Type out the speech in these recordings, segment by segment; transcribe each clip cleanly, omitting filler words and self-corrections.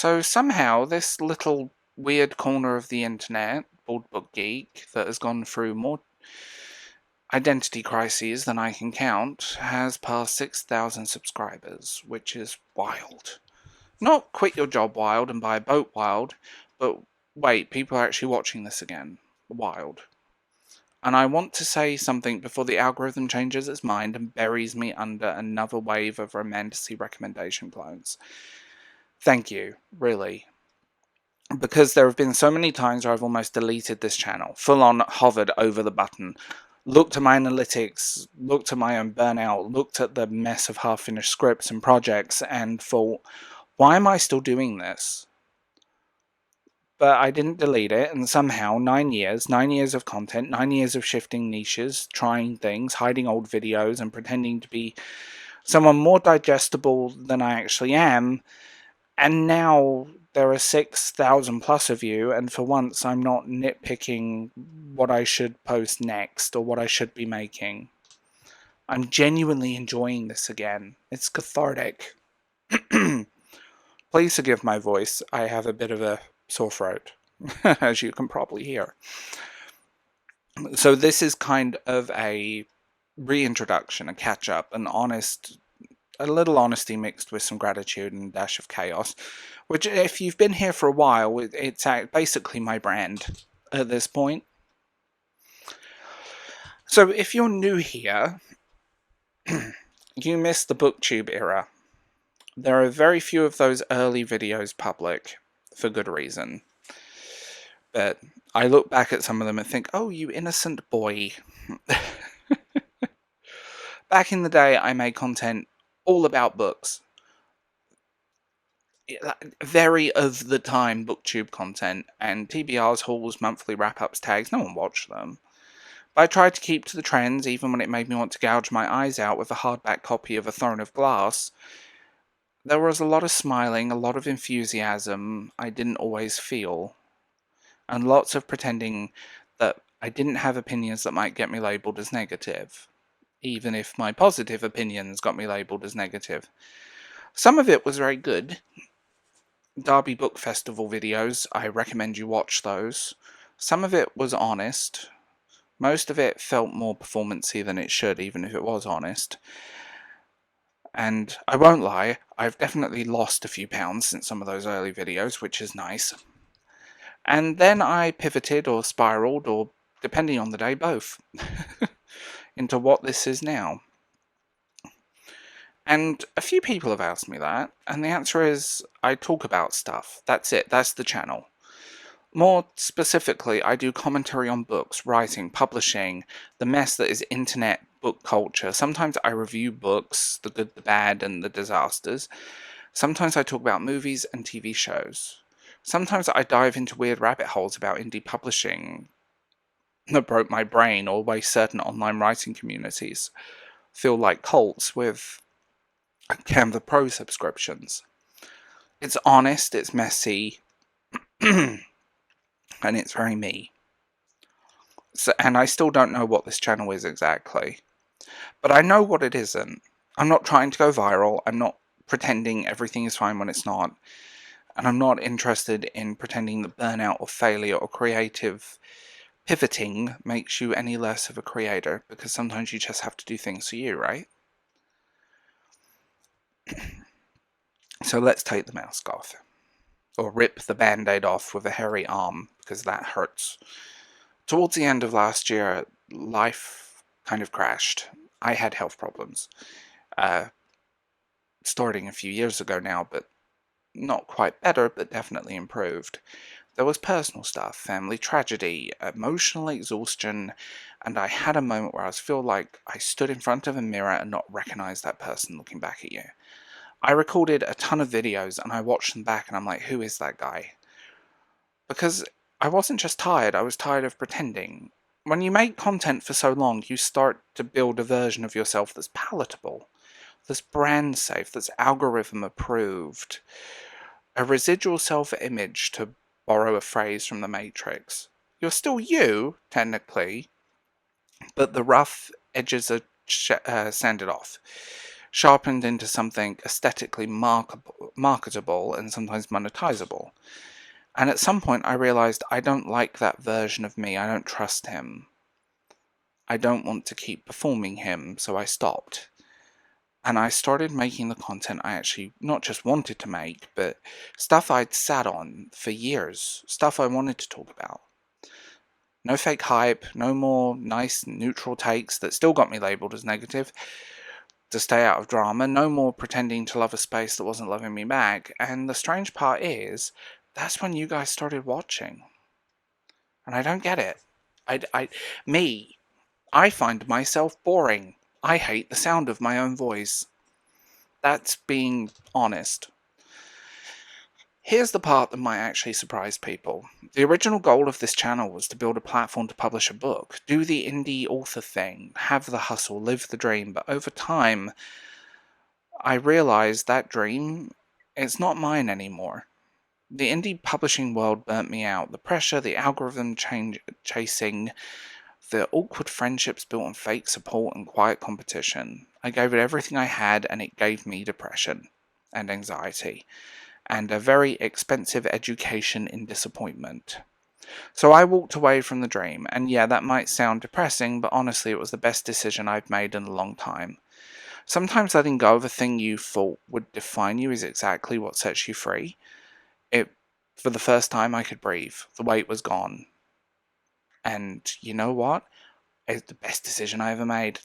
So somehow this little weird corner of the internet, Board Book Geek, that has gone through more identity crises than I can count, has passed 6,000 subscribers, which is wild. Not quit your job wild and buy a boat wild, but wait, people are actually watching this again. Wild. And I want to say something before the algorithm changes its mind and buries me under another wave of romantasy recommendation clones. Thank you, really. Because there have been so many times where I've almost deleted this channel, full on hovered over the button, looked at my analytics, looked at my own burnout, looked at the mess of half-finished scripts and projects, and thought, why am I still doing this? But I didn't delete it, and somehow 9 years of content, 9 years of shifting niches, trying things, hiding old videos, and pretending to be someone more digestible than I actually am, and now there are 6,000 plus of you, and for once I'm not nitpicking what I should post next, or what I should be making. I'm genuinely enjoying this again. It's cathartic. Please forgive my voice, I have a bit of a sore throat, as you can probably hear. So this is kind of a reintroduction, a catch-up, a little honesty mixed with some gratitude and a dash of chaos, which, if you've been here for a while, it's basically my brand at this point. So if you're new here, you missed the BookTube era. There are very few of those early videos public, for good reason. But I look back at some of them and think, oh, you innocent boy. Back in the day, I made content all about books. Very of the time BookTube content, and TBRs, hauls, monthly wrap-ups, tags, no one watched them. But I tried to keep to the trends, even when it made me want to gouge my eyes out with a hardback copy of A Throne of Glass. There was a lot of smiling, a lot of enthusiasm I didn't always feel, and lots of pretending that I didn't have opinions that might get me labelled as negative, even if my positive opinions got me labelled as negative. Some of it was very good. Derby Book Festival videos, I recommend you watch those. Some of it was honest. Most of it felt more performance-y than it should, even if it was honest. And I won't lie, I've definitely lost a few pounds since some of those early videos, which is nice. And then I pivoted or spiraled, or depending on the day, both, into what this is now. And a few people have asked me that, and the answer is, I talk about stuff. That's it, that's the channel. More specifically, I do commentary on books, writing, publishing, the mess that is internet book culture. Sometimes I review books, the good, the bad, and the disasters. Sometimes I talk about movies and TV shows. Sometimes I dive into weird rabbit holes about indie publishing that broke my brain, or way certain online writing communities feel like cults with Canva Pro subscriptions. It's honest, it's messy, and it's very me. So, and I still don't know what this channel is exactly. But I know what it isn't. I'm not trying to go viral, I'm not pretending everything is fine when it's not. And I'm not interested in pretending that burnout or failure or creative pivoting makes you any less of a creator, because sometimes you just have to do things for you, right? So let's take the mask off. Or rip the band-aid off with a hairy arm, because that hurts. Towards the end of last year, life kind of crashed. I had health problems. Starting a few years ago now, but not quite better, but definitely improved. There was personal stuff, family tragedy, emotional exhaustion, and I had a moment where I feel like I stood in front of a mirror and not recognized that person looking back at you. I recorded a ton of videos and I watched them back and I'm like, who is that guy? Because I wasn't just tired, I was tired of pretending. When you make content for so long, you start to build a version of yourself that's palatable, that's brand safe, that's algorithm approved. A residual self-image, to borrow a phrase from the Matrix. You're still you, technically, but the rough edges are sanded off. sharpened into something aesthetically marketable and sometimes monetizable. And at some point I realized I don't like that version of me. I don't trust him. I don't want to keep performing him, so I stopped. And I started making the content I actually not just wanted to make, but stuff I'd sat on for years, stuff I wanted to talk about. No fake hype, no more nice neutral takes that still got me labelled as negative to stay out of drama, no more pretending to love a space that wasn't loving me back. And the strange part is, that's when you guys started watching. And I don't get it. I find myself boring. I hate the sound of my own voice. That's being honest. Here's the part that might actually surprise people. The original goal of this channel was to build a platform to publish a book, do the indie author thing, have the hustle, live the dream, but over time, I realized that dream, it's not mine anymore. The indie publishing world burnt me out. The pressure, the algorithm chasing, the awkward friendships built on fake support and quiet competition. I gave it everything I had, and it gave me depression and anxiety, and a very expensive education in disappointment. So I walked away from the dream, and yeah, that might sound depressing, but honestly it was the best decision I've made in a long time. Sometimes letting go of a thing you thought would define you is exactly what sets you free. For the first time I could breathe. The weight was gone. And you know what? It's the best decision I ever made.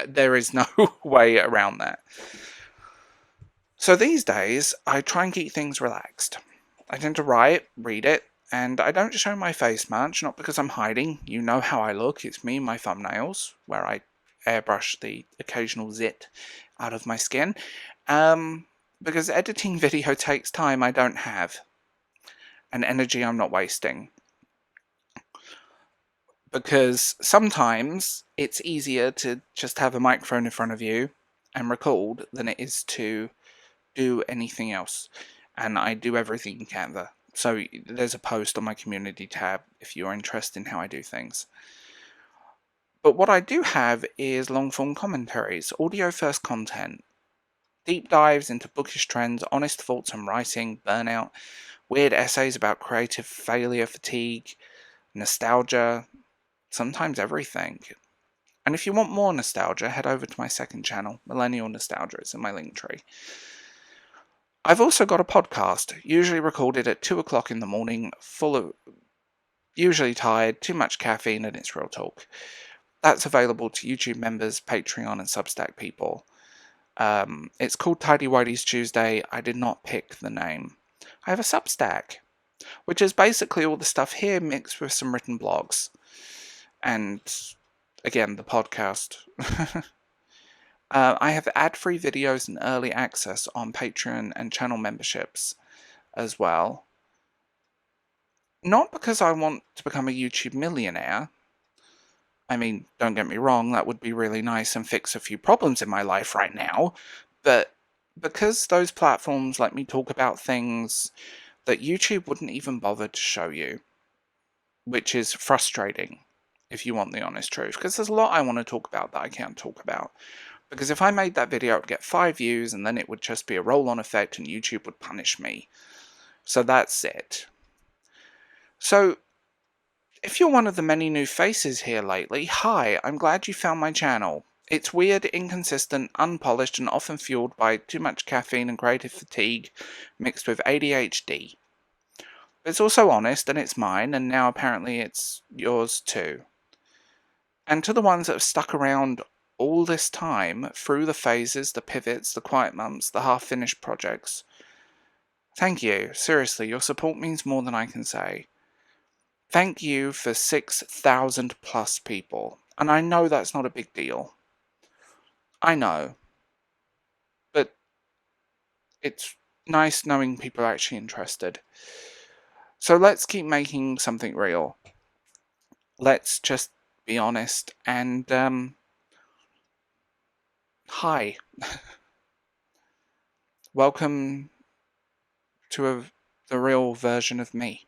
There is no way around that. So these days, I try and keep things relaxed. I tend to write, read it, and I don't show my face much, not because I'm hiding. You know how I look. It's me and my thumbnails, where I airbrush the occasional zit out of my skin. Because editing video takes time I don't have, and energy I'm not wasting. Because sometimes it's easier to just have a microphone in front of you and record than it is to do anything else. And I do everything in Canva. So there's a post on my community tab if you're interested in how I do things. But what I do have is long-form commentaries, audio-first content, deep dives into bookish trends, honest thoughts on writing, burnout, weird essays about creative failure, fatigue, nostalgia, sometimes everything. And if you want more nostalgia, head over to my second channel, Millennial Nostalgia. It's in my link tree. I've also got a podcast, usually recorded at 2 o'clock in the morning, full of usually tired, too much caffeine, and it's real talk. That's available to YouTube members, Patreon, and Substack people. It's called Tidy Whitey's Tuesday. I did not pick the name. I have a Substack, which is basically all the stuff here mixed with some written blogs. And again, the podcast. I have ad-free videos and early access on Patreon and channel memberships as well. Not because I want to become a YouTube millionaire. I mean, don't get me wrong, that would be really nice and fix a few problems in my life right now. But because those platforms let me talk about things that YouTube wouldn't even bother to show you. Which is frustrating, if you want the honest truth. Because there's a lot I want to talk about that I can't talk about. Because if I made that video, it would get 5 views, and then it would just be a roll-on effect, and YouTube would punish me. So that's it. So, if you're one of the many new faces here lately, hi, I'm glad you found my channel. It's weird, inconsistent, unpolished, and often fueled by too much caffeine and creative fatigue, mixed with ADHD. It's also honest, and it's mine, and now apparently it's yours too. And to the ones that have stuck around all this time, through the phases, the pivots, the quiet months, the half-finished projects, thank you. Seriously, your support means more than I can say. Thank you for 6,000 plus people. And I know that's not a big deal. I know. But it's nice knowing people are actually interested. So let's keep making something real. Let's just be honest and, hi. Welcome to the real version of me.